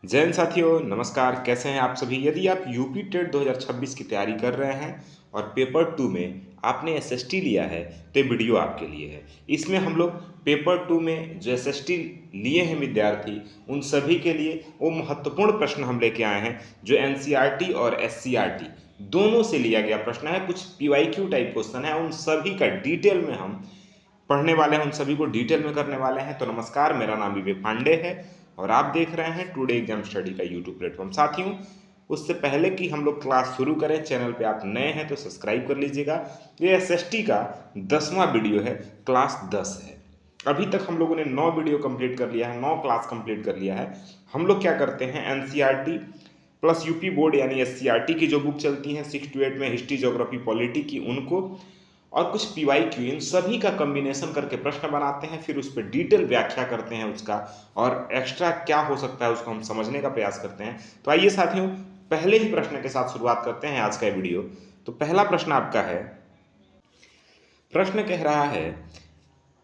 जय हिंद साथियों, नमस्कार। कैसे हैं आप सभी। यदि आप यूपी टेट 2026 की तैयारी कर रहे हैं और पेपर 2 में आपने एसएसटी लिया है तो ये वीडियो आपके लिए है। इसमें हम लोग पेपर 2 में जो एसएसटी लिए हैं विद्यार्थी, उन सभी के लिए वो महत्वपूर्ण प्रश्न हम लेके आए हैं जो एनसीईआरटी और एससीईआरटी दोनों से लिया गया प्रश्न है। कुछ पीवाईक्यू टाइप क्वेश्चन है, उन सभी का डिटेल में हम पढ़ने वाले हैं, उन सभी को डिटेल में करने वाले हैं। तो नमस्कार, मेरा नाम विवेक पांडे है और आप देख रहे हैं टुडे एग्जाम स्टडी का यूट्यूब प्लेटफॉर्म। साथियों, उससे पहले कि हम लोग क्लास शुरू करें, चैनल पे आप नए हैं तो सब्सक्राइब कर लीजिएगा। ये एसएसटी का 10वां वीडियो है, क्लास 10 है। अभी तक हम लोगों ने 9 वीडियो कंप्लीट कर लिया है, 9 क्लास कंप्लीट कर लिया है। हम लोग क्या करते हैं, एनसीईआरटी प्लस यूपी बोर्ड यानी एससीईआरटी की जो बुक चलती हैं 6 to 8 में, हिस्ट्री, ज्योग्राफी, पॉलिटी की, उनको और कुछ पीवाईक्यू, इन सभी का कॉम्बिनेशन करके प्रश्न बनाते हैं, फिर उस पर डिटेल व्याख्या करते हैं उसका, और एक्स्ट्रा क्या हो सकता है उसको हम समझने का प्रयास करते हैं। तो आइए साथियों, पहले ही प्रश्न के साथ शुरुआत करते हैं आज का वीडियो। तो पहला प्रश्न आपका है, प्रश्न कह रहा है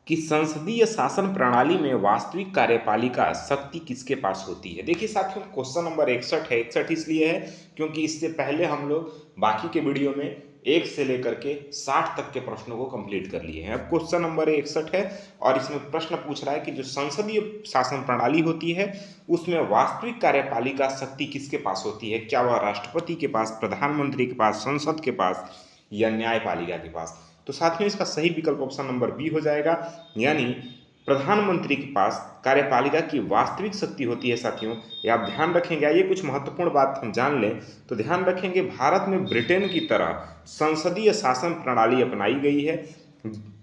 कि संसदीय शासन प्रणाली में वास्तविक कार्यपालिका शक्ति किसके पास होती है। देखिए साथियों, क्वेश्चन नंबर 61 है। 61 इसलिए है क्योंकि इससे पहले हम लोग बाकी के वीडियो में 1 से लेकर के 60 तक के प्रश्नों को कंप्लीट कर लिए हैं। अब क्वेश्चन नंबर 61 है और इसमें प्रश्न पूछ रहा है कि जो संसदीय शासन प्रणाली होती है उसमें वास्तविक कार्यपालिका शक्ति किसके पास होती है। क्या वह राष्ट्रपति के पास, प्रधानमंत्री के पास, संसद के पास या न्यायपालिका के पास। तो साथियों, इसका सही विकल्प ऑप्शन नंबर बी हो जाएगा, यानी प्रधानमंत्री के पास कार्यपालिका की वास्तविक शक्ति होती है। साथियों, ये आप ध्यान रखेंगे। आइए कुछ महत्वपूर्ण बात हम जान लें। तो ध्यान रखेंगे, भारत में ब्रिटेन की तरह संसदीय शासन प्रणाली अपनाई गई है।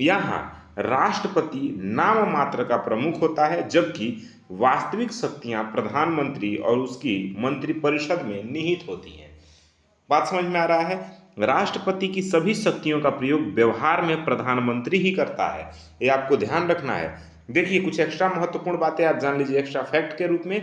यहाँ राष्ट्रपति नाम मात्र का प्रमुख होता है, जबकि वास्तविक शक्तियां प्रधानमंत्री और उसकी मंत्रिपरिषद में निहित होती हैं। बात समझ में आ रहा है। राष्ट्रपति की सभी शक्तियों का प्रयोग व्यवहार में प्रधानमंत्री ही करता है, ये आपको ध्यान रखना है। देखिए, कुछ एक्स्ट्रा महत्वपूर्ण बातें आप जान लीजिए एक्स्ट्रा फैक्ट के रूप में,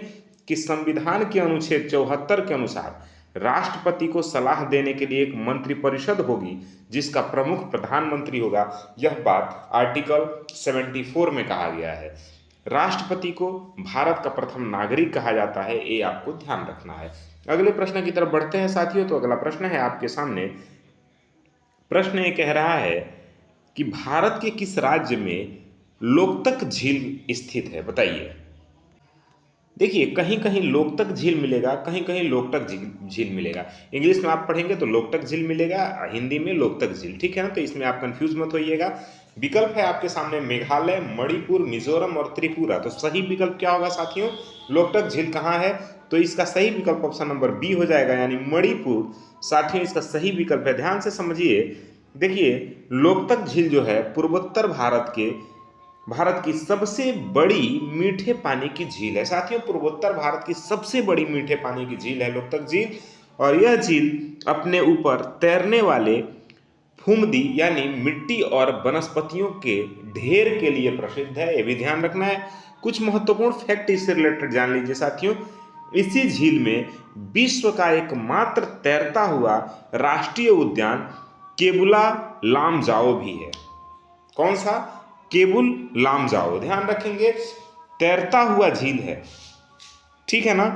कि संविधान के अनुच्छेद 74 के अनुसार राष्ट्रपति को सलाह देने के लिए एक मंत्रिपरिषद होगी जिसका प्रमुख प्रधानमंत्री होगा। यह बात आर्टिकल 74 में कहा गया है। राष्ट्रपति को भारत का प्रथम नागरिक कहा जाता है, ये आपको ध्यान रखना है। अगले प्रश्न की तरफ बढ़ते हैं साथियों। तो अगला प्रश्न है आपके सामने। प्रश्न ये कह रहा है कि भारत के किस राज्य में लोकतक झील स्थित है, बताइए। देखिए, कहीं कहीं लोकतक झील मिलेगा, कहीं कहीं लोकटक झील मिलेगा। इंग्लिश में आप पढ़ेंगे तो लोकटक झील मिलेगा, हिंदी में लोकतक झील, ठीक है ना। तो इसमें आप कंफ्यूज मत होइएगा। विकल्प है आपके सामने मेघालय, मणिपुर, मिजोरम और त्रिपुरा। तो सही विकल्प क्या होगा साथियों, लोकटक झील कहाँ है। तो इसका सही विकल्प ऑप्शन नंबर बी हो जाएगा, यानी मणिपुर। साथियों, इसका सही विकल्प है, ध्यान से समझिए। देखिए, लोकतक झील जो है पूर्वोत्तर भारत की सबसे बड़ी मीठे पानी की झील है। साथियों, पूर्वोत्तर भारत की सबसे बड़ी मीठे पानी की झील है लोकतक झील, और यह झील अपने ऊपर तैरने वाले फुमदी यानी मिट्टी और वनस्पतियों के ढेर के लिए प्रसिद्ध है, ये भी ध्यान रखना है। कुछ महत्वपूर्ण फैक्ट इससे रिलेटेड जान लीजिए साथियों। इसी झील में विश्व का एकमात्र तैरता हुआ राष्ट्रीय उद्यान केबुला लामजाओ भी है। कौन सा, केबुल लामजाओ। ध्यान रखेंगे, तैरता हुआ झील है, ठीक है ना।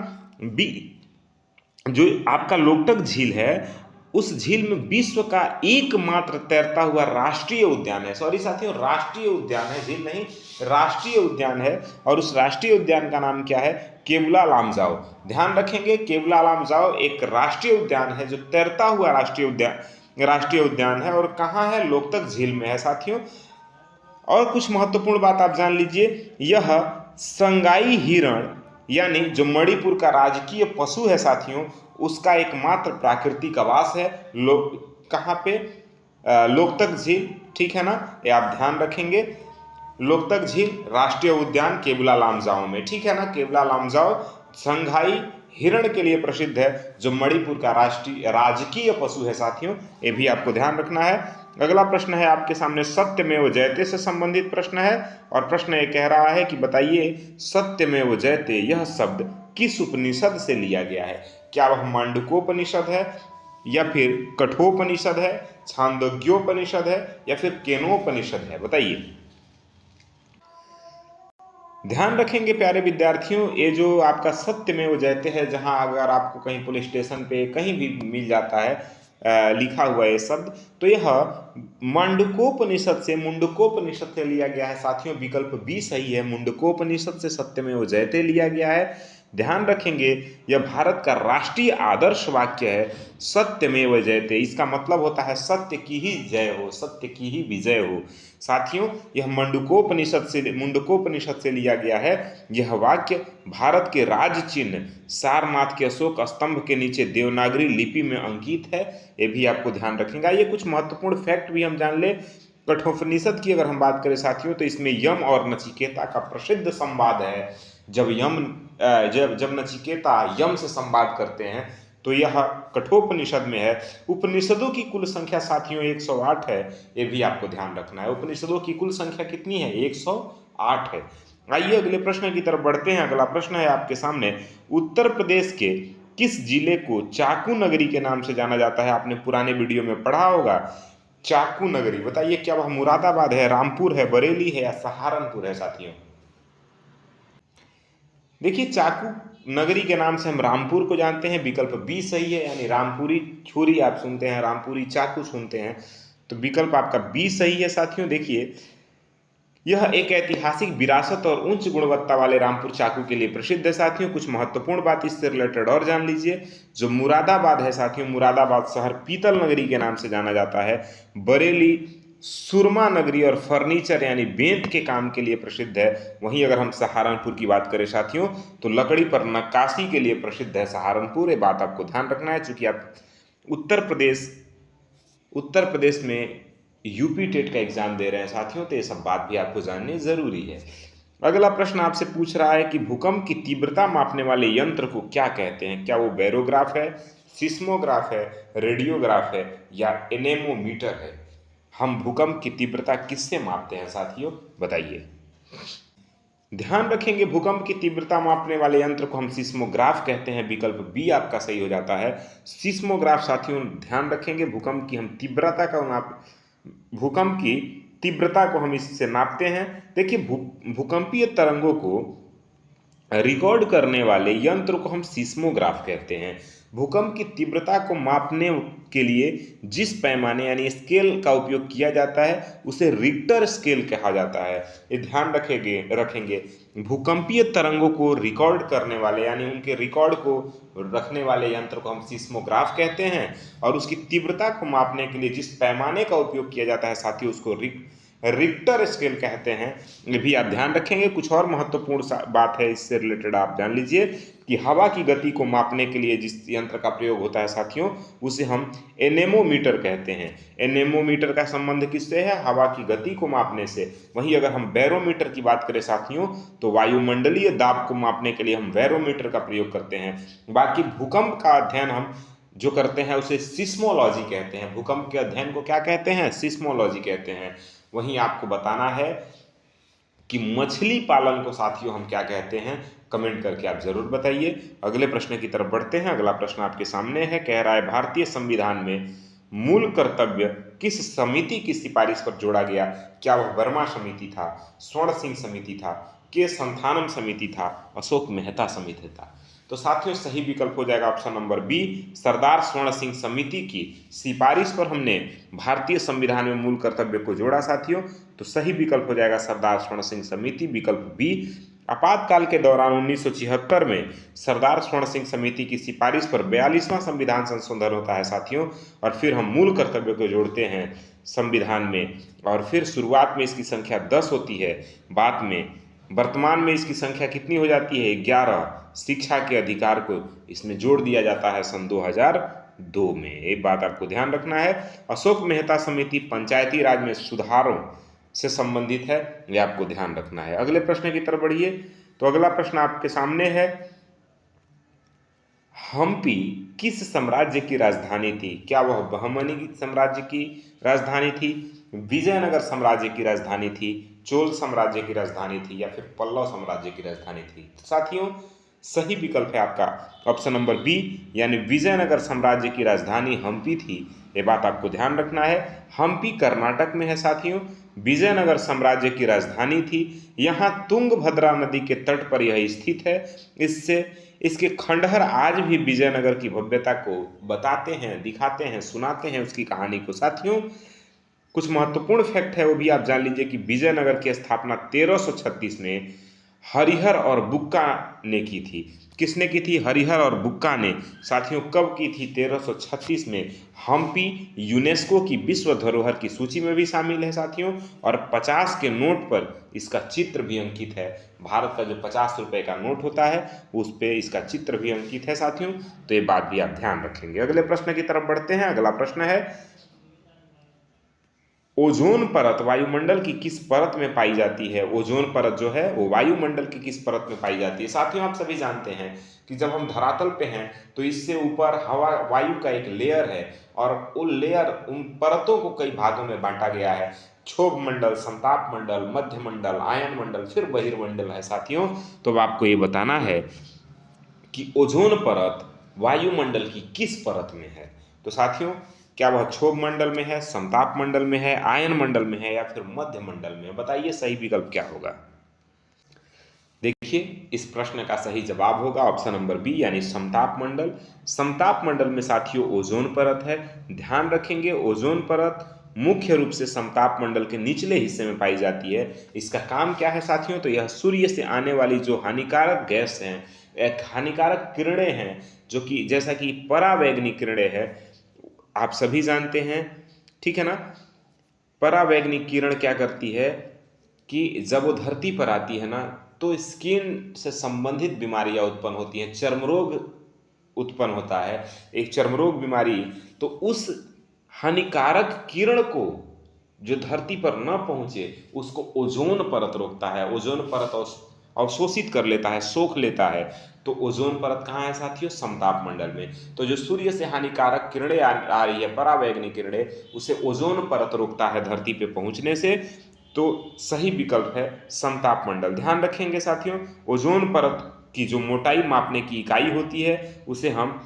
जो आपका लोकटक झील है, उस झील में विश्व का एकमात्र तैरता हुआ राष्ट्रीय उद्यान है। सॉरी साथियों, राष्ट्रीय उद्यान है, झील नहीं, राष्ट्रीय उद्यान है। और उस राष्ट्रीय उद्यान का नाम क्या है, केबुला लामजाओ। ध्यान रखेंगे, केबुला लामजाओ एक राष्ट्रीय उद्यान है जो तैरता हुआ राष्ट्रीय उद्यान है, और कहाँ है, लोकतक झील में है साथियों। और कुछ महत्वपूर्ण बात आप जान लीजिए, यह संगाई हिरण यानी जो मणिपुर का राजकीय पशु है साथियों, उसका एकमात्र प्राकृतिक आवास है कहाँ पे, लोकतक झील, ठीक है ना। ये आप ध्यान रखेंगे, लोकतक झील राष्ट्रीय उद्यान केबुला लामजाओ में, ठीक है ना। केबुला लामजाओ संघाई हिरण के लिए प्रसिद्ध है जो मणिपुर का राजकीय पशु है साथियों, ये भी आपको ध्यान रखना है। अगला प्रश्न है आपके सामने, सत्यमेव जयते से संबंधित प्रश्न है। और प्रश्न ये कह रहा है कि बताइए, सत्यमेव जयते यह शब्द किस उपनिषद से लिया गया है। क्या वह मांडुक्योपनिषद है, या फिर कठोपनिषद है, छांदोग्योपनिषद है, या फिर केनोपनिषद है, बताइए। ध्यान रखेंगे प्यारे विद्यार्थियों, ये जो आपका सत्यमेव जयते है, जहाँ अगर आपको कहीं पुलिस स्टेशन पे कहीं भी मिल जाता है लिखा हुआ ये शब्द, तो यह मुंडकोपनिषद से लिया गया है साथियों। विकल्प बी सही है, मुंडकोपनिषद से सत्यमेव जयते लिया गया है। ध्यान रखेंगे यह भारत का राष्ट्रीय आदर्श वाक्य है, सत्यमेव जयते। इसका मतलब होता है सत्य की ही जय हो, सत्य की ही विजय हो। साथियों, यह मुंडकोपनिषद से लिया गया है। यह वाक्य भारत के राज चिन्ह सारनाथ के अशोक स्तंभ के नीचे देवनागरी लिपि में अंकित है। ये भी आपको ध्यान रखेंगे। ये कुछ महत्वपूर्ण फैक्ट भी हम जान ले। कठोपनिषद की अगर हम बात करें साथियों, तो इसमें यम और नचिकेता का प्रसिद्ध संवाद है। जब नचिकेता यम से संवाद करते हैं, तो यह कठोपनिषद में है। उपनिषदों की कुल संख्या साथियों 108 है। ये भी आपको ध्यान रखना है। उपनिषदों की कुल संख्या कितनी है? 108 है। आइए अगले प्रश्न की तरफ बढ़ते हैं। अगला प्रश्न है आपके सामने, उत्तर प्रदेश के किस जिले को चाकू नगरी के नाम से जाना जाता है? आपने पुराने वीडियो में पढ़ा होगा। चाकू नगरी, बताइए क्या वह मुरादाबाद है, रामपुर है, बरेली है या सहारनपुर है साथियों? देखिए, चाकू नगरी के नाम से हम रामपुर को जानते हैं। विकल्प बी सही है, यानी रामपुरी छुरी आप सुनते हैं, रामपुरी चाकू सुनते हैं, तो विकल्प आपका बी सही है साथियों। देखिए, यह एक ऐतिहासिक विरासत और उच्च गुणवत्ता वाले रामपुर चाकू के लिए प्रसिद्ध है साथियों। कुछ महत्वपूर्ण बात इससे रिलेटेड और जान लीजिए। जो मुरादाबाद है साथियों, मुरादाबाद शहर पीतल नगरी के नाम से जाना जाता है। बरेली सुरमा नगरी और फर्नीचर यानी बेंत के काम के लिए प्रसिद्ध है। वहीं अगर हम सहारनपुर की बात करें साथियों, तो लकड़ी पर नक्काशी के लिए प्रसिद्ध है सहारनपुर। ये बात आपको ध्यान रखना है, चूंकि आप उत्तर प्रदेश उत्तर प्रदेश में यूपी टेट का एग्जाम दे रहे हैं साथियों, तो ये सब बात भी आपको जाननी जरूरी है। अगला प्रश्न आपसे पूछ रहा है कि भूकंप की तीव्रता मापने वाले यंत्र को क्या कहते हैं? क्या वो बैरोग्राफ है, सिस्मोग्राफ है, रेडियोग्राफ है या एनेमोमीटर है? हम भूकंप की तीव्रता किससे मापते हैं साथियों, बताइए। ध्यान रखेंगे, भूकंप की तीव्रता मापने वाले यंत्र को हम सिस्मोग्राफ कहते हैं। विकल्प बी आपका सही हो जाता है, सिस्मोग्राफ। साथियों ध्यान रखेंगे, भूकंप की तीव्रता को हम इससे नापते हैं। देखिए, भूकंपीय तरंगों को रिकॉर्ड करने वाले यंत्र को हम सिस्मोग्राफ कहते हैं। भूकंप की तीव्रता को मापने के लिए जिस पैमाने यानी स्केल का उपयोग किया जाता है, उसे रिक्टर स्केल कहा जाता है। ये ध्यान रखेंगे। भूकंपीय तरंगों को रिकॉर्ड करने वाले यानी उनके रिकॉर्ड को रखने वाले यंत्र को हम सिस्मोग्राफ कहते हैं। और उसकी तीव्रता को मापने के लिए जिस पैमाने का उपयोग किया जाता है साथियों, उसको रिक्टर स्केल कहते हैं। ये भी आप ध्यान रखेंगे। कुछ और महत्वपूर्ण बात है इससे रिलेटेड आप जान लीजिए कि हवा की गति को मापने के लिए जिस यंत्र का प्रयोग होता है साथियों, उसे हम एनेमोमीटर कहते हैं। एनेमोमीटर का संबंध किससे है? हवा की गति को मापने से। वहीं अगर हम बैरोमीटर की बात करें साथियों, तो वायुमंडलीय दाब को मापने के लिए हम बैरोमीटर का प्रयोग करते हैं। बाकी भूकंप का अध्ययन हम जो करते हैं उसे सिस्मोलॉजी कहते हैं। भूकंप के अध्ययन को क्या कहते हैं? सिस्मोलॉजी कहते हैं। वहीं आपको बताना है कि मछली पालन को साथियों हम क्या कहते हैं, कमेंट करके आप जरूर बताइए। अगले प्रश्न की तरफ बढ़ते हैं। अगला प्रश्न आपके सामने है, कह रहा है भारतीय संविधान में मूल कर्तव्य किस समिति की सिफारिश पर जोड़ा गया? क्या वह वर्मा समिति था, स्वर्ण सिंह समिति था, के संथानम समिति था, अशोक मेहता समिति था? तो साथियों सही विकल्प हो जाएगा ऑप्शन नंबर बी, सरदार स्वर्ण सिंह समिति की सिफारिश पर हमने भारतीय संविधान में मूल कर्तव्य को जोड़ा साथियों। तो सही विकल्प हो जाएगा सरदार स्वर्ण सिंह समिति, विकल्प बी। आपातकाल के दौरान 1976 में सरदार स्वर्ण सिंह समिति की सिफारिश पर 42वां संविधान संशोधन होता है साथियों, और फिर हम मूल कर्तव्य को जोड़ते हैं संविधान में। और फिर शुरुआत में इसकी संख्या 10 होती है, बाद में वर्तमान में इसकी संख्या कितनी हो जाती है? 11। शिक्षा के अधिकार को इसमें जोड़ दिया जाता है सन 2002 में। एक बात आपको ध्यान रखना है, अशोक मेहता समिति पंचायती राज में सुधारों से संबंधित है, यह आपको ध्यान रखना है। अगले प्रश्न की तरफ बढ़िए। तो अगला प्रश्न आपके सामने है, हम्पी किस साम्राज्य की राजधानी थी? क्या वह बहमनी साम्राज्य की राजधानी थी, विजयनगर साम्राज्य की राजधानी थी, चोल साम्राज्य की राजधानी थी या फिर पल्लव साम्राज्य की राजधानी थी? तो साथियों सही विकल्प है आपका ऑप्शन नंबर बी, यानी विजयनगर साम्राज्य की राजधानी हम्पी थी। ये बात आपको ध्यान रखना है। हम्पी कर्नाटक में है साथियों, विजयनगर साम्राज्य की राजधानी थी। यहाँ तुंगभद्रा नदी के तट पर यह स्थित है। इससे इसके खंडहर आज भी विजयनगर की भव्यता को बताते हैं, दिखाते हैं, सुनाते हैं उसकी कहानी को। साथियों कुछ महत्वपूर्ण फैक्ट है वो भी आप जान लीजिए कि विजयनगर की स्थापना 1336 में हरिहर और बुक्का ने की थी। किसने की थी? हरिहर और बुक्का ने। साथियों कब की थी? 1336 में। हम्पी यूनेस्को की विश्व धरोहर की सूची में भी शामिल है साथियों, और 50 के नोट पर इसका चित्र भी अंकित है। भारत का जो 50 रुपए का नोट होता है उस पे इसका चित्र भी अंकित है साथियों, तो ये बात भी आप ध्यान रखेंगे। अगले प्रश्न की तरफ बढ़ते हैं। अगला प्रश्न है, ओजोन परत वायुमंडल की किस परत में पाई जाती है? ओजोन परत जो है वो वायुमंडल की किस परत में पाई जाती है? साथियों आप सभी जानते हैं कि जब हम धरातल पे हैं तो इससे ऊपर हवा वायु का एक लेयर है, और वो लेयर उन परतों को कई भागों में बांटा गया है। क्षोभ मंडल, संताप मंडल, मध्य मंडल, आयन मंडल, फिर बहिर्मंडल है साथियों। तो अब आपको ये बताना है कि ओजोन परत वायुमंडल की किस परत में है। तो साथियों क्या वह क्षोभ मंडल में है, समताप मंडल में है, आयन मंडल में है, या फिर मध्य मंडल में है? बताइए सही विकल्प क्या होगा। देखिए इस प्रश्न का सही जवाब होगा ऑप्शन नंबर बी, यानी समताप मंडल। समताप मंडल में साथियों ओजोन परत है। ध्यान रखेंगे ओजोन परत मुख्य रूप से समताप मंडल के निचले हिस्से में पाई जाती है। इसका काम क्या है साथियों? तो यह सूर्य से आने वाली जो हानिकारक गैस हैं, एक हानिकारक किरणें हैं, जो कि जैसा कि परावैगनी किरणें हैं, आप सभी जानते हैं, ठीक है ना। परावैगनी किरण क्या करती है कि जब वो धरती पर आती है ना तो स्किन से संबंधित बीमारियां उत्पन्न होती हैं, चर्म रोग उत्पन्न होता है, एक चर्म रोग बीमारी। तो उस हानिकारक किरण को जो धरती पर न पहुंचे उसको ओजोन परत रोकता है। ओजोन परत अवशोषित कर लेता है, सोख लेता है। तो ओजोन परत कहाँ है साथियों? समताप मंडल में। तो जो सूर्य से हानिकारक किरणें आ रही है, परावैगनी किरणें, उसे ओजोन परत रोकता है धरती पे पहुंचने से। तो सही विकल्प है समताप मंडल। ध्यान रखेंगे साथियों ओजोन परत की जो मोटाई मापने की इकाई होती है उसे हम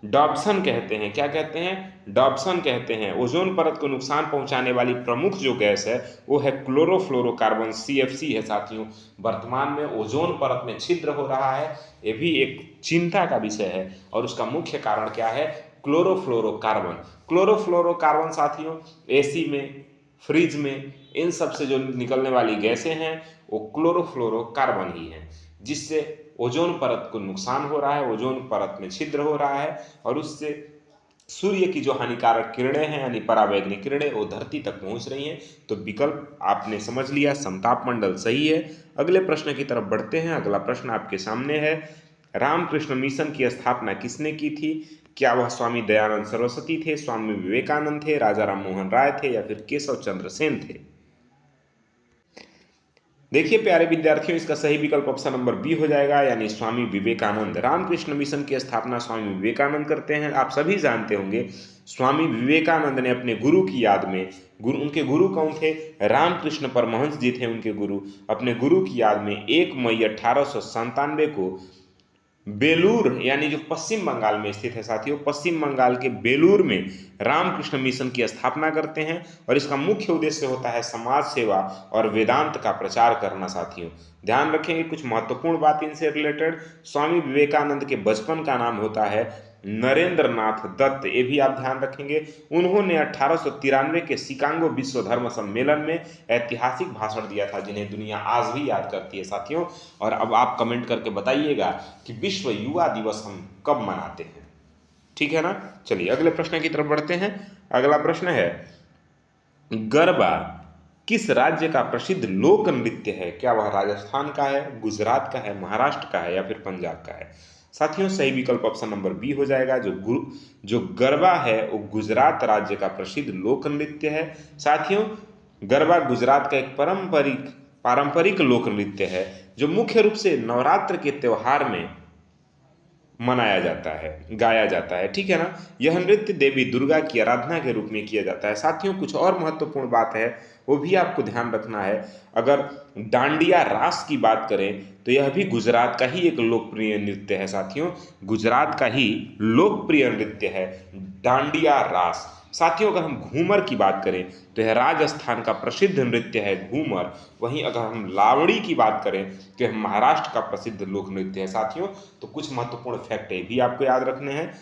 डॉप्सन कहते हैं। क्या कहते हैं? डॉप्सन कहते हैं। ओजोन परत को नुकसान पहुंचाने वाली प्रमुख जो गैस है वो है क्लोरोफ्लोरोकार्बन, CFC है साथियों। वर्तमान में ओजोन परत में छिद्र हो रहा है, ये भी एक चिंता का विषय है, और उसका मुख्य कारण क्या है? क्लोरोफ्लोरोकार्बन। क्लोरोफ्लोरोकार्बन साथियों AC में, फ्रिज में, इन सब से जो निकलने वाली गैसें हैं वो क्लोरोफ्लोरोकार्बन ही हैं, जिससे ओजोन परत को नुकसान हो रहा है, ओजोन परत में छिद्र हो रहा है, और उससे सूर्य की जो हानिकारक किरणें हैं यानी परावैगनी किरणें वो धरती तक पहुंच रही हैं। तो विकल्प आपने समझ लिया, समताप मंडल सही है। अगले प्रश्न की तरफ बढ़ते हैं। अगला प्रश्न आपके सामने है, रामकृष्ण मिशन की स्थापना किसने की थी? क्या वह स्वामी दयानंद सरस्वती थे, स्वामी विवेकानंद थे, राजा राम मोहन राय थे, या फिर केशव चंद्र सेन थे? देखिए प्यारे विद्यार्थियों इसका सही विकल्प ऑप्शन नंबर बी हो जाएगा, यानी स्वामी विवेकानंद। रामकृष्ण मिशन की स्थापना स्वामी विवेकानंद करते हैं। आप सभी जानते होंगे स्वामी विवेकानंद ने अपने गुरु की याद में, उनके गुरु कौन थे? रामकृष्ण परमहंस जी थे उनके गुरु। अपने गुरु की याद में 1 मई 1897 को बेलूर, यानी जो पश्चिम बंगाल में स्थित है साथियों, पश्चिम बंगाल के बेलूर में रामकृष्ण मिशन की स्थापना करते हैं, और इसका मुख्य उद्देश्य होता है समाज सेवा और वेदांत का प्रचार करना साथियों। ध्यान रखेंगे कुछ महत्वपूर्ण बात इनसे रिलेटेड। स्वामी विवेकानंद के बचपन का नाम होता है नरेंद्र नाथ दत्त, ये भी आप ध्यान रखेंगे। उन्होंने 1893 के शिकागो विश्व धर्म सम्मेलन में ऐतिहासिक भाषण दिया था, जिन्हें दुनिया आज भी याद करती है साथियों। और अब आप कमेंट करके बताइएगा कि विश्व युवा दिवस हम कब मनाते हैं, ठीक है ना। चलिए अगले प्रश्न की तरफ बढ़ते हैं। अगला प्रश्न है, गरबा किस राज्य का प्रसिद्ध लोक नृत्य है? क्या वह राजस्थान का है, गुजरात का है, महाराष्ट्र का है, या फिर पंजाब का है? साथियों सही विकल्प ऑप्शन नंबर बी हो जाएगा। जो गरबा है वो गुजरात राज्य का प्रसिद्ध लोक नृत्य है। साथियों गरबा गुजरात का एक पारंपरिक लोक नृत्य है, जो मुख्य रूप से नवरात्र के त्योहार में मनाया जाता है, गाया जाता है, ठीक है ना। यह नृत्य देवी दुर्गा की आराधना के रूप में किया जाता है। साथियों कुछ और महत्वपूर्ण बात है वो भी आपको ध्यान रखना है। अगर डांडिया रास की बात करें तो यह भी गुजरात का ही एक लोकप्रिय नृत्य है साथियों। गुजरात का ही लोकप्रिय नृत्य है डांडिया रास। साथियों अगर हम घूमर की बात करें तो यह राजस्थान का प्रसिद्ध नृत्य है घूमर। वहीं अगर हम लावड़ी की बात करें तो यह महाराष्ट्र का प्रसिद्ध लोक नृत्य है साथियों। तो कुछ महत्वपूर्ण फैक्ट है भी आपको याद रखने हैं।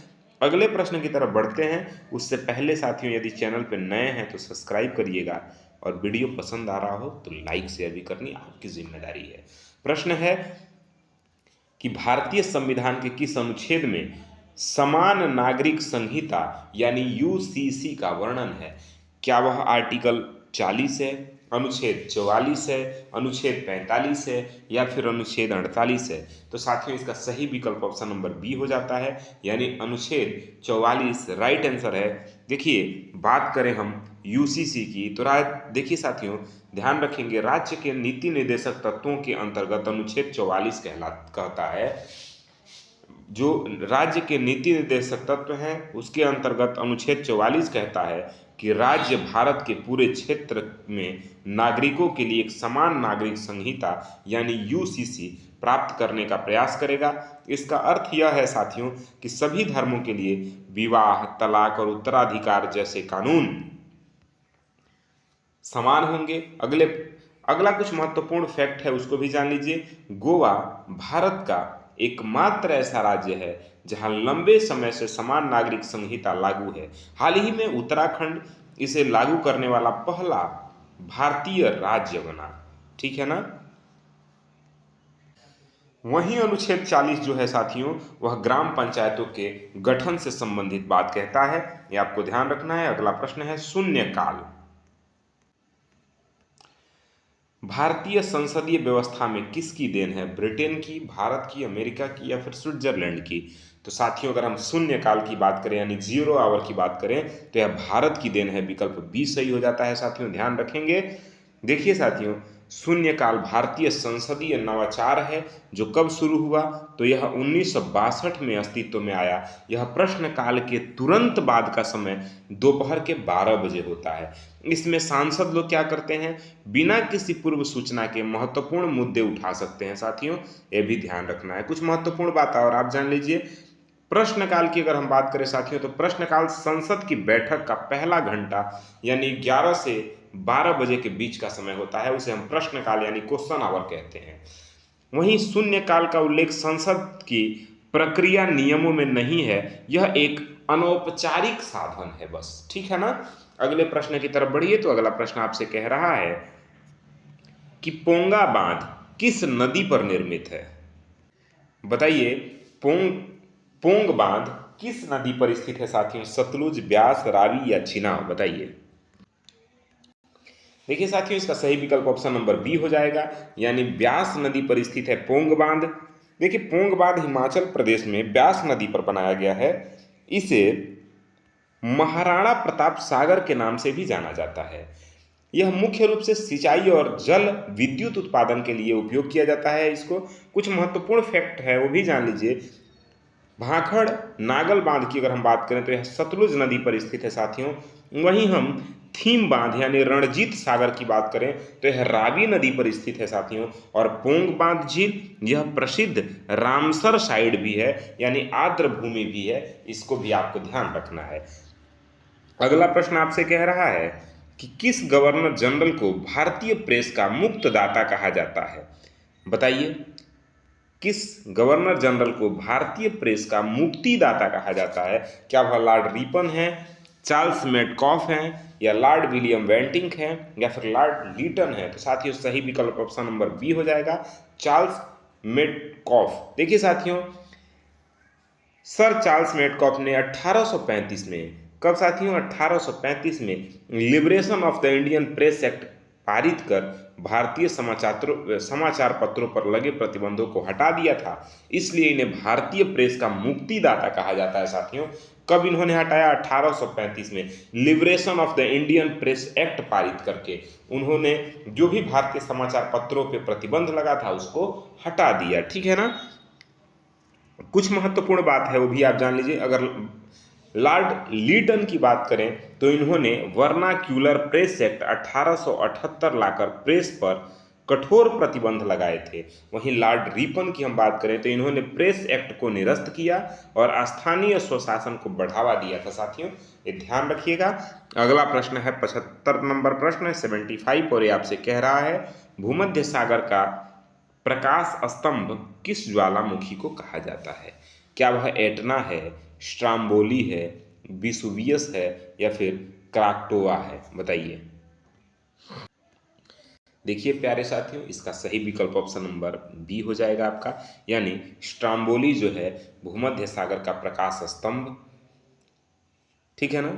अगले प्रश्न की तरफ बढ़ते हैं, उससे पहले साथियों यदि चैनल पर नए हैं तो सब्सक्राइब करिएगा और वीडियो पसंद आ रहा हो तो लाइक शेयर भी करनी आपकी जिम्मेदारी है। प्रश्न है कि भारतीय संविधान के किस अनुच्छेद में समान नागरिक संहिता यानी यूसीसी का वर्णन है? क्या वह आर्टिकल 40 है, अनुच्छेद 44 है, अनुच्छेद 45 है या फिर अनुच्छेद 48 है? तो साथियों इसका सही विकल्प ऑप्शन नंबर बी हो जाता है, यानी अनुच्छेद 44 राइट आंसर है। देखिए बात करें हम यूसीसी की तो देखिए साथियों ध्यान रखेंगे, राज्य के नीति निर्देशक तत्वों के अंतर्गत अनुच्छेद 44 कहता है, जो राज्य के नीति निर्देशक तत्व हैं उसके अंतर्गत अनुच्छेद 44 कहता है कि राज्य भारत के पूरे क्षेत्र में नागरिकों के लिए एक समान नागरिक संहिता यानी यूसीसी प्राप्त करने का प्रयास करेगा। इसका अर्थ यह है साथियों कि सभी धर्मों के लिए विवाह, तलाक और उत्तराधिकार जैसे कानून समान होंगे। अगला कुछ महत्वपूर्ण फैक्ट है उसको भी जान लीजिए। गोवा भारत का एकमात्र ऐसा राज्य है जहां लंबे समय से समान नागरिक संहिता लागू है। हाल ही में उत्तराखंड इसे लागू करने वाला पहला भारतीय राज्य बना। ठीक है ना। वहीं अनुच्छेद 40 जो है साथियों वह ग्राम पंचायतों के गठन से संबंधित बात कहता है, ये आपको ध्यान रखना है। अगला प्रश्न है शून्यकाल। भारतीय संसदीय व्यवस्था में किसकी देन है? ब्रिटेन की, भारत की, अमेरिका की या फिर स्विट्जरलैंड की? तो साथियों अगर हम शून्यकाल की बात करें यानी 0 आवर की बात करें तो यह भारत की देन है। विकल्प बी सही हो जाता है साथियों, ध्यान रखेंगे। देखिए साथियों शून्यकाल भारतीय संसदीय नवाचार है जो कब शुरू हुआ तो यह 1962 में अस्तित्व में आया। यह प्रश्नकाल के तुरंत बाद का समय दोपहर के 12 बजे होता है। इसमें सांसद लोग क्या करते हैं, बिना किसी पूर्व सूचना के महत्वपूर्ण मुद्दे उठा सकते हैं साथियों, ये भी ध्यान रखना है। कुछ महत्वपूर्ण बात और आप जान लीजिए। प्रश्नकाल की अगर हम बात करें साथियों तो प्रश्नकाल संसद की बैठक का पहला घंटा यानी 11 से 12 बजे के बीच का समय होता है, उसे हम प्रश्नकाल यानी क्वेश्चन आवर कहते हैं। वहीं शून्यकाल का उल्लेख संसद की प्रक्रिया नियमों में नहीं है, यह एक अनौपचारिक साधन है बस। ठीक है ना। अगले प्रश्न की तरफ बढ़िए। तो अगला प्रश्न आपसे कह रहा है कि पोंगा बांध किस नदी पर निर्मित है? बताइए पोंग बांध किस नदी पर स्थित है साथियों? सतलुज, ब्यास, रावी या चिनाब? बताइए। देखिए साथियों इसका सही विकल्प ऑप्शन नंबर बी हो जाएगा, यानी ब्यास नदी पर स्थित है पोंग बांध। देखिए पोंग बांध हिमाचल प्रदेश में ब्यास नदी पर बनाया गया है। इसे महाराणा प्रताप सागर के नाम से भी जाना जाता है। यह मुख्य रूप से सिंचाई और जल विद्युत उत्पादन के लिए उपयोग किया जाता है इसको। कुछ महत्वपूर्ण फैक्ट है वो भी जान लीजिए। भाखड़ नागल बांध की अगर हम बात करें तो यह सतलुज नदी पर स्थित है साथियों। वहीं हम थीम बांध यानी रणजीत सागर की बात करें तो यह रावी नदी पर स्थित है साथियों। और पोंग बांध झील यह प्रसिद्ध रामसर साइड भी है यानी आर्द्र भूमि भी है, इसको भी आपको ध्यान रखना है। अगला प्रश्न आपसे कह रहा है कि किस गवर्नर जनरल को भारतीय प्रेस का मुक्तदाता कहा जाता है? बताइए किस गवर्नर जनरल को भारतीय प्रेस का मुक्तिदाता कहा जाता है? क्या वह लॉर्ड रिपन है, चार्ल्स मेडकॉफ हैं या लॉर्ड विलियम बेंटिंक हैं या फिर लॉर्ड लीटन है? तो साथियों सही विकल्प ऑप्शन नंबर बी हो जाएगा, चार्ल्स मेडकॉफ। देखिए साथियों सर चार्ल्स मेडकॉफ ने 1835 में, कब साथियों 1835 में liberation of the Indian press act पारित कर भारतीय समाचार पत्रों पर लगे प्रतिबंधों को हटा दिया था। इसलिए इन्हें भारतीय प्रेस का मुक्तिदाता कहा जाता है साथियों। कब इन्होंने हटाया? 1835 में liberation of the Indian press act पारित करके उन्होंने जो भी भारतीय समाचार पत्रों पर प्रतिबंध लगा था उसको हटा दिया। ठीक है ना। कुछ महत्वपूर्ण बात है वो भी आप जान लीजिए। अगर लॉर्ड लीटन की बात करें तो इन्होंने वर्नाक्यूलर प्रेस एक्ट 1878 लाकर प्रेस पर कठोर प्रतिबंध लगाए थे। वहीं लॉर्ड रिपन की हम बात करें तो इन्होंने प्रेस एक्ट को निरस्त किया और स्थानीय स्वशासन को बढ़ावा दिया था। साथियों, ये ध्यान रखिएगा। अगला प्रश्न है 75 नंबर प्रश्न, 75, और ये आपसे कह रहा है भूमध्य सागर का प्रकाश स्तंभ किस ज्वालामुखी को कहा जाता है? क्या वह एटना है, स्ट्राम्बोली है, विसुवियस है या फिर क्राक्टोआ है? बताइए। देखिए प्यारे साथियों, इसका सही विकल्प ऑप्शन नंबर बी हो जाएगा आपका, यानी स्ट्राम्बोली जो है भूमध्य सागर का प्रकाश स्तंभ, ठीक है ना,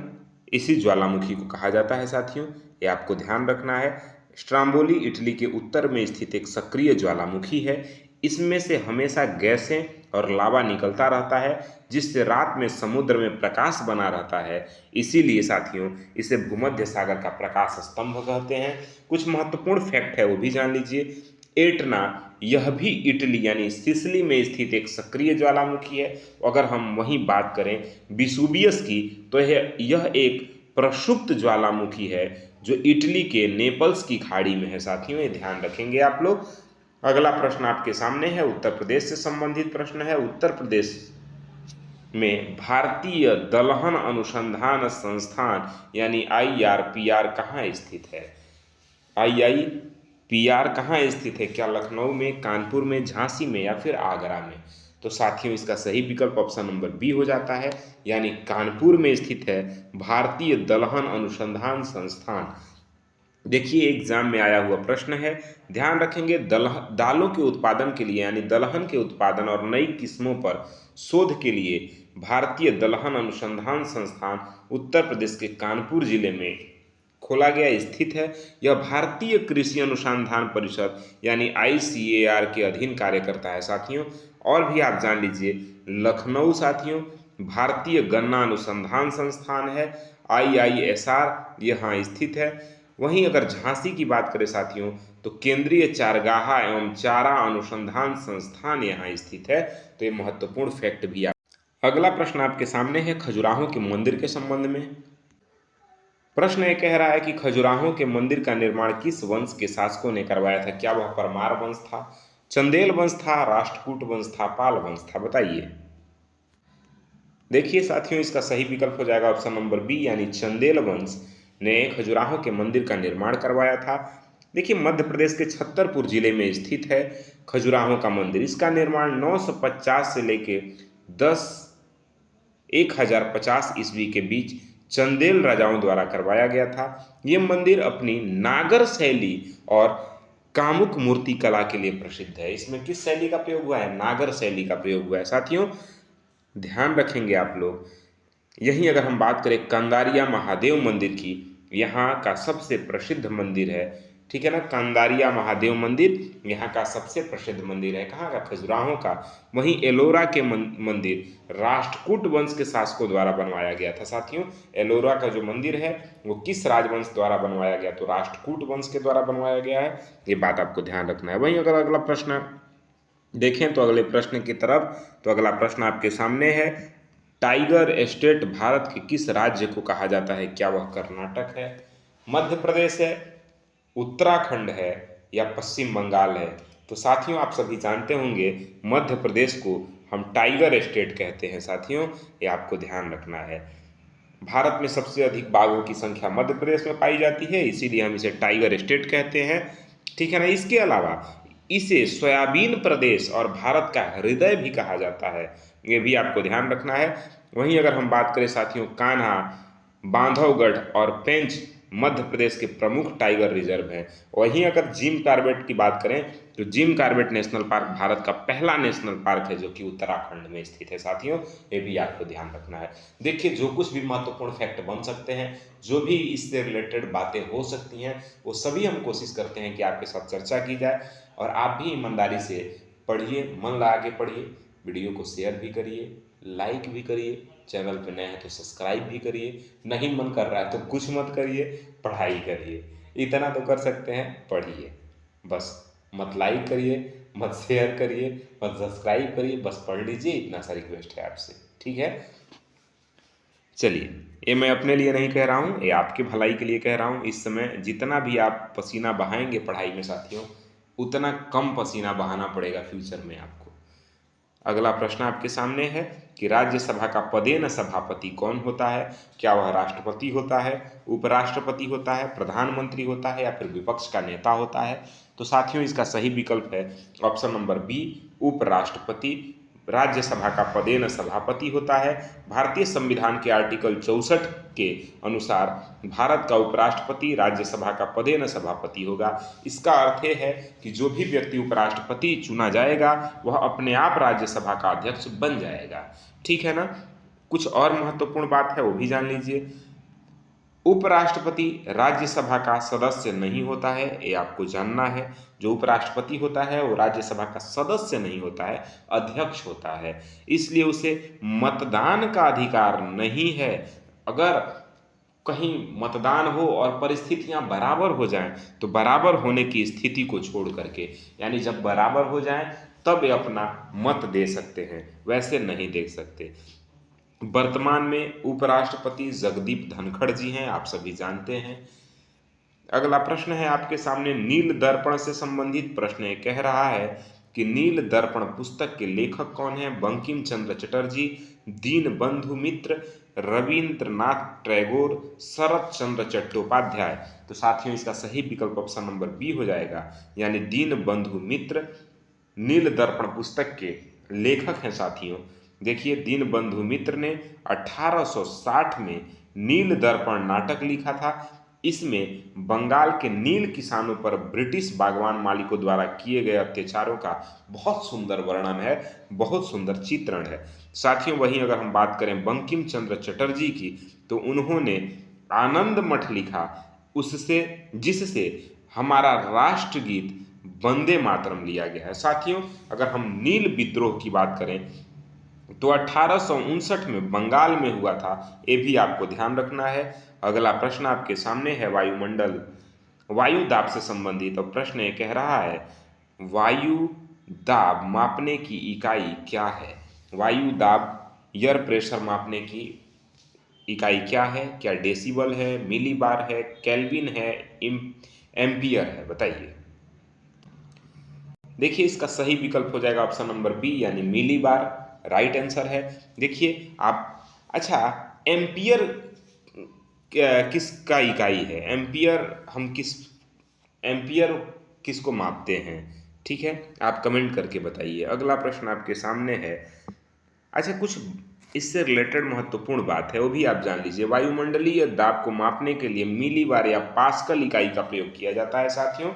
इसी ज्वालामुखी को कहा जाता है। साथियों, ये आपको ध्यान रखना है। स्ट्राम्बोली इटली के उत्तर में स्थित एक सक्रिय ज्वालामुखी है। इसमें से हमेशा गैसें और लावा निकलता रहता है, जिससे रात में समुद्र में प्रकाश बना रहता है। इसीलिए साथियों, इसे भूमध्य सागर का प्रकाश स्तंभ कहते हैं। कुछ महत्वपूर्ण फैक्ट है वो भी जान लीजिए। एटना, यह भी इटली यानी सिसिली में स्थित एक सक्रिय ज्वालामुखी है। अगर हम वहीं बात करें विसुवियस की, तो यह एक प्रक्षुब्ध ज्वालामुखी है जो इटली के नेपल्स की खाड़ी में है। साथियों, ये ध्यान रखेंगे आप लोग। अगला प्रश्न आपके सामने है, उत्तर प्रदेश से संबंधित प्रश्न है। उत्तर प्रदेश में भारतीय दलहन अनुसंधान संस्थान यानी IRPR कहाँ स्थित है? IIPR कहाँ स्थित है? क्या लखनऊ में, कानपुर में, झांसी में या फिर आगरा में? तो साथियों, इसका सही विकल्प ऑप्शन नंबर बी हो जाता है, यानी कानपुर में स्थित है भारतीय दलहन अनुसंधान संस्थान। देखिए, एग्जाम में आया हुआ प्रश्न है, ध्यान रखेंगे। दालों के उत्पादन के लिए यानी दलहन के उत्पादन और नई किस्मों पर शोध के लिए भारतीय दलहन अनुसंधान संस्थान उत्तर प्रदेश के कानपुर जिले में खोला गया स्थित है। यह भारतीय कृषि अनुसंधान परिषद यानी ICAR के अधीन कार्य करता है। साथियों, और भी आप जान लीजिए, लखनऊ साथियों भारतीय गन्ना अनुसंधान संस्थान है, IISR यहाँ स्थित है। वहीं अगर झांसी की बात करें साथियों, तो केंद्रीय चारगाहा एवं चारा अनुसंधान संस्थान यहाँ स्थित है। तो ये महत्वपूर्ण फैक्ट भी आप। अगला प्रश्न आपके सामने है खजुराहो के मंदिर के संबंध में। प्रश्न ये कह रहा है कि खजुराहो के मंदिर का निर्माण किस वंश के शासकों ने करवाया था? क्या वह परमार वंश था, चंदेल वंश था, राष्ट्रकूट वंश था, पाल वंश था? बताइए। देखिए साथियों, इसका सही विकल्प हो जाएगा ऑप्शन नंबर बी, यानी चंदेल वंश ने खजुराहो के मंदिर का निर्माण करवाया था। देखिए, मध्य प्रदेश के छतरपुर जिले में स्थित है खजुराहो का मंदिर। इसका निर्माण 950 से लेके 1050 ईस्वी के बीच चंदेल राजाओं द्वारा करवाया गया था। ये मंदिर अपनी नागर शैली और कामुक मूर्ति कला के लिए प्रसिद्ध है। इसमें किस शैली का प्रयोग हुआ है? नागर शैली का प्रयोग हुआ है। साथियों, ध्यान रखेंगे आप लोग। यहीं अगर हम बात करें कंदारिया महादेव मंदिर की, यहाँ का सबसे प्रसिद्ध मंदिर है, ठीक है ना, कंदारिया महादेव मंदिर यहाँ का सबसे प्रसिद्ध मंदिर है। कहाँ का? खजुराहो का। वहीं एलोरा के मंदिर राष्ट्रकूट वंश के शासकों द्वारा बनवाया गया था। साथियों, एलोरा का जो मंदिर है वो किस राजवंश द्वारा बनवाया गया? तो राष्ट्रकूट वंश के द्वारा बनवाया गया है। ये बात आपको ध्यान रखना है। वहीं अगर अगला प्रश्न देखें तो अगले प्रश्न की तरफ, तो अगला प्रश्न आपके सामने है, टाइगर एस्टेट भारत के किस राज्य को कहा जाता है? क्या वह कर्नाटक है, मध्य प्रदेश है, उत्तराखंड है या पश्चिम बंगाल है? तो साथियों, आप सभी जानते होंगे मध्य प्रदेश को हम टाइगर एस्टेट कहते हैं। साथियों, ये आपको ध्यान रखना है। भारत में सबसे अधिक बाघों की संख्या मध्य प्रदेश में पाई जाती है, इसीलिए हम इसे टाइगर स्टेट कहते हैं, ठीक है ना। इसके अलावा इसे सोयाबीन प्रदेश और भारत का हृदय भी कहा जाता है, ये भी आपको ध्यान रखना है। वहीं अगर हम बात करें साथियों, कान्हा, बांधवगढ़ और पेंच मध्य प्रदेश के प्रमुख टाइगर रिजर्व हैं। वहीं अगर जिम कॉर्बेट की बात करें तो Jim Corbett national park Bharat का पहला नेशनल पार्क है जो कि उत्तराखंड में स्थित है। साथियों, ये भी आपको ध्यान रखना है। देखिए, जो कुछ भी महत्वपूर्ण फैक्ट बन सकते हैं, जो भी इससे रिलेटेड बातें हो सकती हैं, वो सभी हम कोशिश करते हैं कि आपके साथ चर्चा की जाए, और आप भी ईमानदारी से पढ़िए, मन लगा के पढ़िए, वीडियो को शेयर भी करिए, लाइक भी करिए, चैनल पे नए हैं तो सब्सक्राइब भी करिए। नहीं मन कर रहा है तो कुछ मत करिए, पढ़ाई करिए। इतना तो कर सकते हैं, पढ़िए बस। मत लाइक करिए, मत शेयर करिए, मत सब्सक्राइब करिए, बस पढ़ लीजिए, इतना सा रिक्वेस्ट है आपसे, ठीक है। चलिए, ये मैं अपने लिए नहीं कह रहा हूँ, ये आपकी भलाई के लिए कह रहा हूँ। इस समय जितना भी आप पसीना बहाएंगे पढ़ाई में साथियों, उतना कम पसीना बहाना पड़ेगा फ्यूचर में आपको। अगला प्रश्न आपके सामने है कि राज्यसभा का पदेन सभापति कौन होता है? क्या वह राष्ट्रपति होता है, उपराष्ट्रपति होता है, प्रधानमंत्री होता है या फिर विपक्ष का नेता होता है? तो साथियों इसका सही विकल्प है ऑप्शन नंबर बी, उपराष्ट्रपति। राज्यसभा का पदेन सभापति होता है। भारतीय संविधान के आर्टिकल 64 के अनुसार भारत का उपराष्ट्रपति राज्यसभा का पदेन सभापति होगा। इसका अर्थ है कि जो भी व्यक्ति उपराष्ट्रपति चुना जाएगा वह अपने आप राज्यसभा का अध्यक्ष बन जाएगा। ठीक है ना। कुछ और महत्वपूर्ण बात है वो भी जान लीजिए। उपराष्ट्रपति राज्यसभा का सदस्य नहीं होता है, ये आपको जानना है। जो उपराष्ट्रपति होता है वो राज्यसभा का सदस्य नहीं होता है, अध्यक्ष होता है, इसलिए उसे मतदान का अधिकार नहीं है। अगर कहीं मतदान हो और परिस्थितियां बराबर हो जाएं तो बराबर होने की स्थिति को छोड़ करके, यानी जब बराबर हो जाएं तब ये अपना मत दे सकते हैं, वैसे नहीं दे सकते। वर्तमान में उपराष्ट्रपति जगदीप धनखड़ जी हैं, आप सभी जानते हैं। अगला प्रश्न है आपके सामने नील दर्पण से संबंधित प्रश्न है। कह रहा है कि नील दर्पण पुस्तक के लेखक कौन है? बंकिम चंद्र चटर्जी, दीनबंधु मित्र, रविंद्रनाथ टैगोर, शरत चंद्र चट्टोपाध्याय। तो साथियों इसका सही विकल्प ऑप्शन नंबर बी हो जाएगा, यानी दीनबंधु मित्र नील दर्पण पुस्तक के लेखक हैं। साथियों देखिए, दीनबंधु मित्र ने 1860 में नील दर्पण नाटक लिखा था। इसमें बंगाल के नील किसानों पर ब्रिटिश बागवान मालिकों द्वारा किए गए अत्याचारों का बहुत सुंदर वर्णन है, बहुत सुंदर चित्रण है। साथियों वहीं अगर हम बात करें बंकिम चंद्र चटर्जी की, तो उन्होंने आनंद मठ लिखा, उससे जिससे हमारा राष्ट्रगीत वंदे मातरम लिया गया है। साथियों अगर हम नील विद्रोह की बात करें तो 1859 में बंगाल में हुआ था, ये भी आपको ध्यान रखना है। अगला प्रश्न आपके सामने है वायुमंडल वायु दाब से संबंधित, और प्रश्न ये कह रहा है वायु दाब मापने की इकाई क्या है? वायु दाब एयर प्रेशर मापने की इकाई क्या है? क्या डेसिबल है, मिलीबार है, केल्विन है, एम्पियर है? बताइए। देखिए इसका सही विकल्प हो जाएगा ऑप्शन नंबर बी, यानी मिलीबार राइट आंसर है। देखिए आप, अच्छा एम्पियर किसका इकाई है? एम्पियर किसको मापते हैं? ठीक है, आप कमेंट करके बताइए। अगला प्रश्न आपके सामने है, अच्छा कुछ इससे रिलेटेड महत्वपूर्ण बात है वो भी आप जान लीजिए। वायुमंडलीय दाब को मापने के लिए मिलीबार या पास्कल इकाई का प्रयोग किया जाता है। साथियों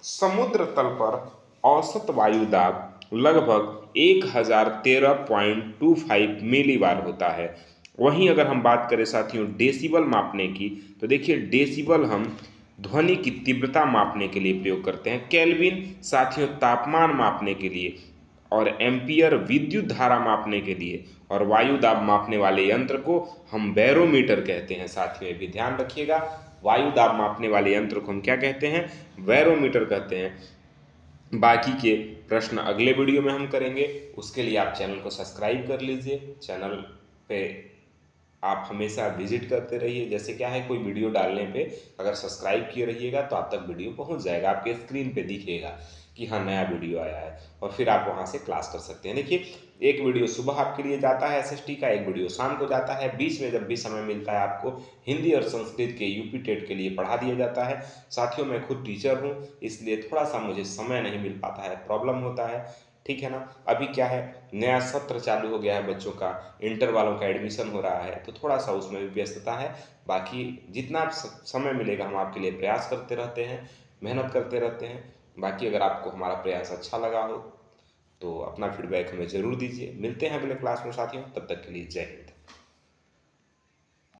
समुद्र तल पर औसत वायु दाब लगभग 1013.25 मिलीबार होता है। वहीं अगर हम बात करें साथियों डेसिबल मापने की, तो देखिए डेसिबल हम ध्वनि की तीव्रता मापने के लिए प्रयोग करते हैं। केल्विन साथियों तापमान मापने के लिए, और एम्पियर विद्युत धारा मापने के लिए, और वायु दाब मापने वाले यंत्र को हम बैरोमीटर कहते हैं। साथियों ये भी ध्यान रखिएगा, वायु दाब मापने वाले यंत्र को हम क्या कहते हैं? बैरोमीटर कहते हैं। बाकी के प्रश्न अगले वीडियो में हम करेंगे, उसके लिए आप चैनल को सब्सक्राइब कर लीजिए। चैनल पे आप हमेशा विजिट करते रहिए। जैसे क्या है, कोई वीडियो डालने पे अगर सब्सक्राइब किए रहिएगा तो आप तक वीडियो पहुंच जाएगा, आपके स्क्रीन पे दिखेगा कि हाँ नया वीडियो आया है, और फिर आप वहां से क्लास कर सकते हैं। देखिए एक वीडियो सुबह आपके लिए जाता है एसएसटी का, एक वीडियो शाम को जाता है, बीच में जब भी समय मिलता है आपको हिंदी और संस्कृत के यूपी टेट के लिए पढ़ा दिया जाता है। साथियों मैं खुद टीचर हूँ, इसलिए थोड़ा सा मुझे समय नहीं मिल पाता है, प्रॉब्लम होता है। ठीक है ना। अभी क्या है, नया सत्र चालू हो गया है, बच्चों का इंटर वालों का एडमिशन हो रहा है, तो थोड़ा सा उसमें भी व्यस्तता है। बाकी जितना समय मिलेगा हम आपके लिए प्रयास करते रहते हैं, मेहनत करते रहते हैं। बाकी अगर आपको हमारा प्रयास अच्छा लगा हो तो अपना फीडबैक हमें ज़रूर दीजिए। मिलते हैं अगले क्लास में साथियों, तब तक के लिए जय हिंद।